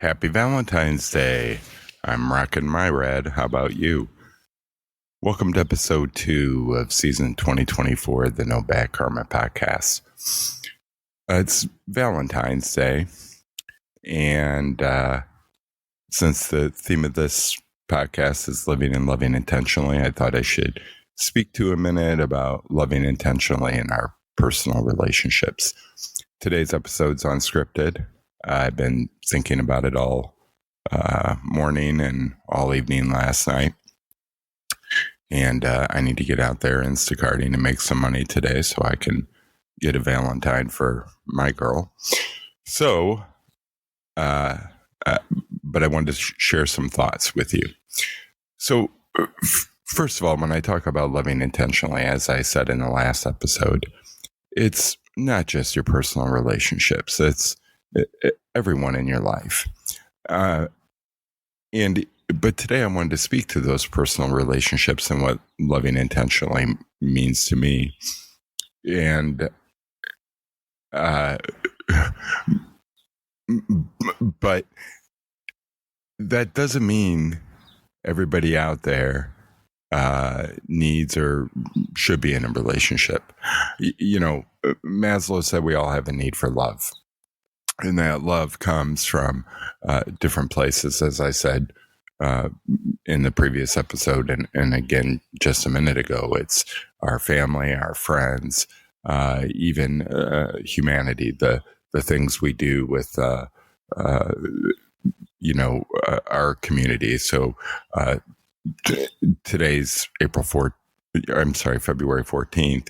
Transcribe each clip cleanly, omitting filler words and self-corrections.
Happy Valentine's Day. I'm rocking my red. How about you? Welcome to episode 2 of season 2024 of the No Bad Karma podcast. It's Valentine's Day, and since the theme of this podcast is living and loving intentionally, I thought I should speak to a minute about loving intentionally in our personal relationships. Today's episode's unscripted. I've been thinking about it all morning and all evening last night. And I need to get out there Instacarting and make some money today so I can get a Valentine for my girl. So, but I wanted to share some thoughts with you. So, first of all, when I talk about loving intentionally, as I said in the last episode, it's not just your personal relationships. It's everyone in your life. But today I wanted to speak to those personal relationships and what loving intentionally means to me. And, but that doesn't mean everybody out there needs or should be in a relationship. Maslow said we all have a need for love. And that love comes from different places, as I said in the previous episode, and again just a minute ago. It's our family, our friends, even humanity. The things we do with our community. So today's February 14th,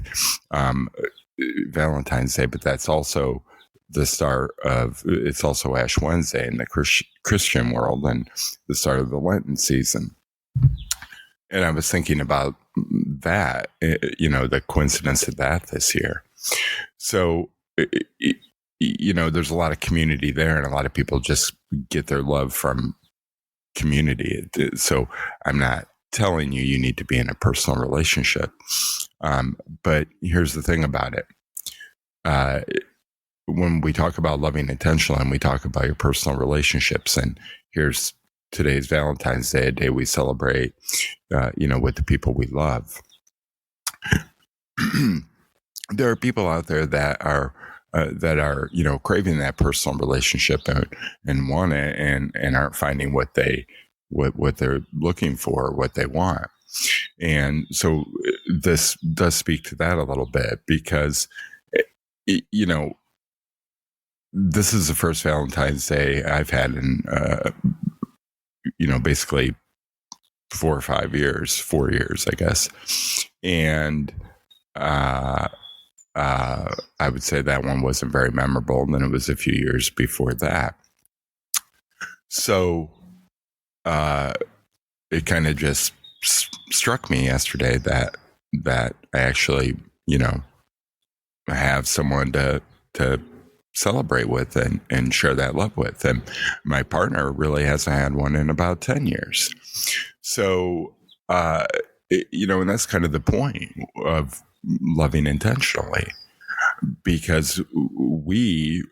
Valentine's Day, but that's also the start of, it's also Ash Wednesday in the Christian world and the start of the Lenten season. And I was thinking about that, the coincidence of that this year. So, there's a lot of community there, and a lot of people just get their love from community. So I'm not telling you need to be in a personal relationship. But here's the thing about it. When we talk about loving intentionally and we talk about your personal relationships, and here's today's Valentine's Day, a day we celebrate, with the people we love. There are people out there that are craving that personal relationship and want it and aren't finding what they're looking for, what they want. And so this does speak to that a little bit, because this is the first Valentine's Day I've had in, basically 4 years, I guess. And I would say that one wasn't very memorable. And then it was a few years before that. So it kind of just struck me yesterday that I actually, have someone to celebrate with and share that love with. And my partner really hasn't had one in about 10 years. So, and that's kind of the point of loving intentionally, because we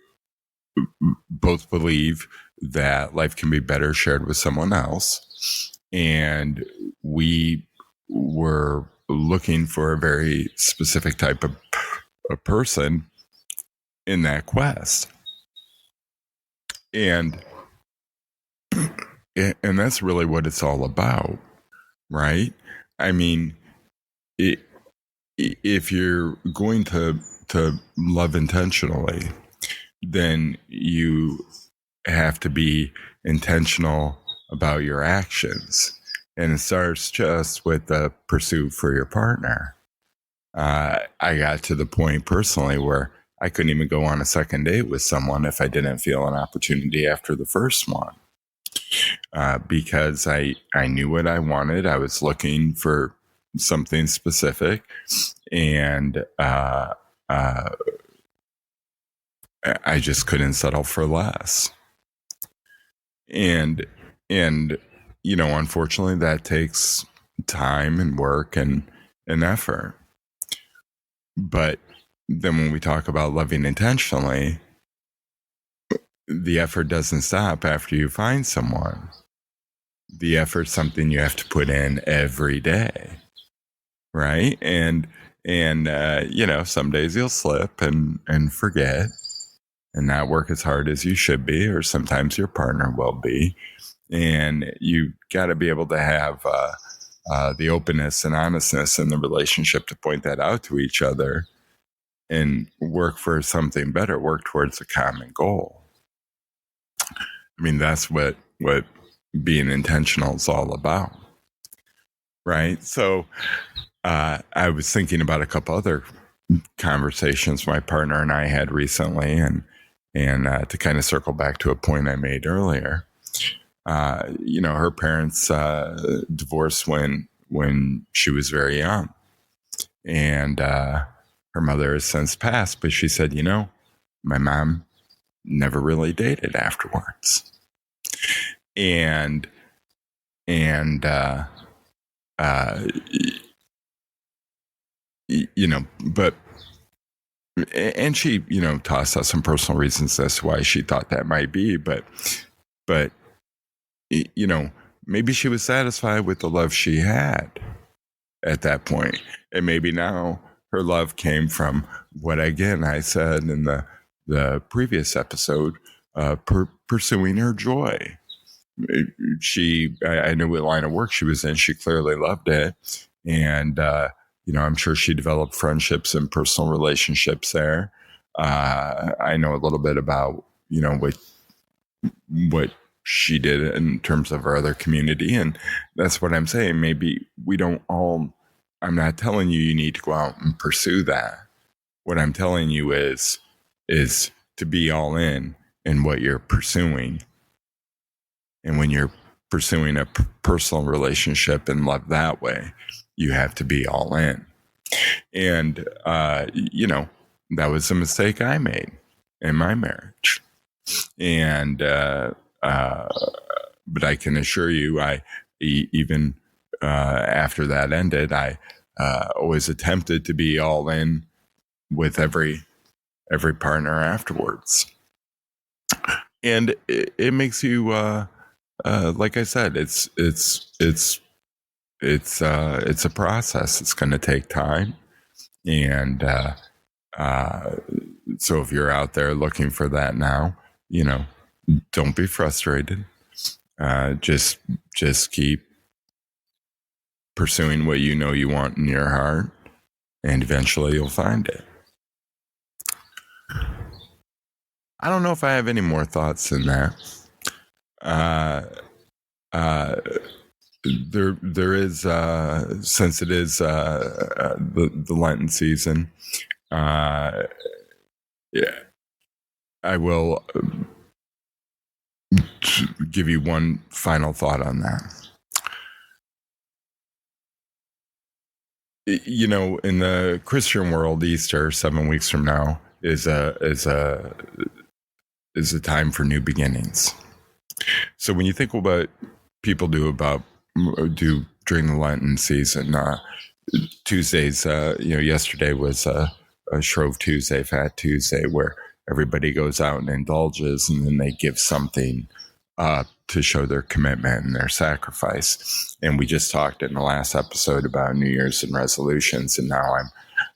both believe that life can be better shared with someone else. And we were looking for a very specific type of a person in that quest. And that's really what it's all about, right? I mean, if you're going to love intentionally, then you have to be intentional about your actions. And it starts just with the pursuit for your partner. I got to the point personally where I couldn't even go on a second date with someone if I didn't feel an opportunity after the first one. Because I knew what I wanted. I was looking for something specific, and I just couldn't settle for less. And unfortunately, that takes time and work and effort. But then when we talk about loving intentionally, the effort doesn't stop after you find someone. The effort's something you have to put in every day, right? And some days you'll slip and forget and not work as hard as you should be, or sometimes your partner will be. And you got to be able to have the openness and honestness in the relationship to point that out to each other and work for something better, work towards a common goal. I mean, that's what being intentional is all about, right? So I was thinking about a couple other conversations my partner and I had recently, and to kind of circle back to a point I made earlier. Her parents divorced when she was very young, and her mother has since passed. But she said, my mom never really dated afterwards, and but. And she, tossed out some personal reasons as to why she thought that might be, but maybe she was satisfied with the love she had at that point. And maybe now her love came from what, again, I said in the previous episode, pursuing her joy. I knew what line of work she was in. She clearly loved it. And, I'm sure she developed friendships and personal relationships there. I know a little bit about, what she did in terms of her other community. And that's what I'm saying. Maybe we don't all, I'm not telling you need to go out and pursue that. What I'm telling you is to be all in what you're pursuing. And when you're pursuing a personal relationship and love that way, you have to be all in. And, that was a mistake I made in my marriage. And, but I can assure you, even after that ended, I always attempted to be all in with every partner afterwards. And it makes you, like I said, it's a process. It's going to take time. And so if you're out there looking for that now, don't be frustrated. Just keep pursuing what you want in your heart, and eventually you'll find it. I don't know if I have any more thoughts than that. There is, since it is the Lenten season, I will give you one final thought on that. In the Christian world, Easter, 7 weeks from now, is a time for new beginnings. So when you think about people do during the Lenten season, Tuesdays, yesterday was a Shrove Tuesday, Fat Tuesday, where everybody goes out and indulges, and then they give something up to show their commitment and their sacrifice. And we just talked in the last episode about New Year's and resolutions, and now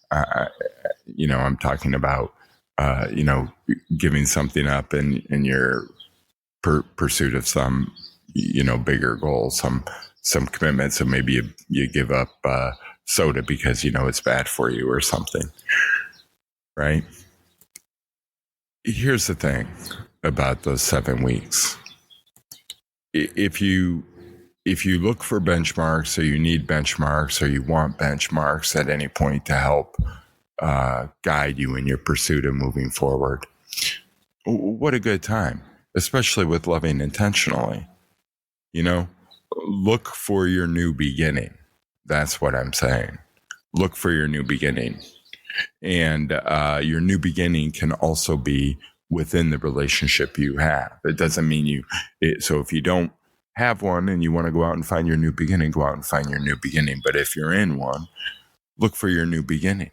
I'm talking about giving something up in your pursuit of some bigger goal, some commitment. So maybe you give up soda because it's bad for you or something, right? Here's the thing about those 7 weeks. If you look for benchmarks, or you need benchmarks, or you want benchmarks at any point to help guide you in your pursuit of moving forward, what a good time, especially with loving intentionally. Look for your new beginning. That's what I'm saying. Look for your new beginning. And your new beginning can also be within the relationship you have. It doesn't mean so if you don't have one and you want to go out and find your new beginning, go out and find your new beginning. But if you're in one, look for your new beginning.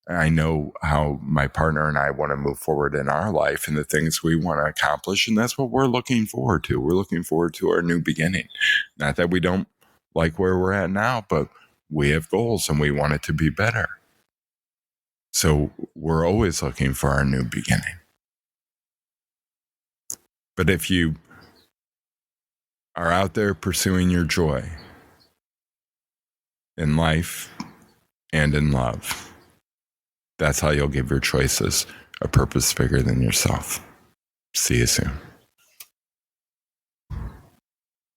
I know how my partner and I want to move forward in our life and the things we want to accomplish. And that's what we're looking forward to. We're looking forward to our new beginning. Not that we don't like where we're at now, but we have goals and we want it to be better. So we're always looking for our new beginning. But if you are out there pursuing your joy in life and in love, that's how you'll give your choices a purpose bigger than yourself. See you soon.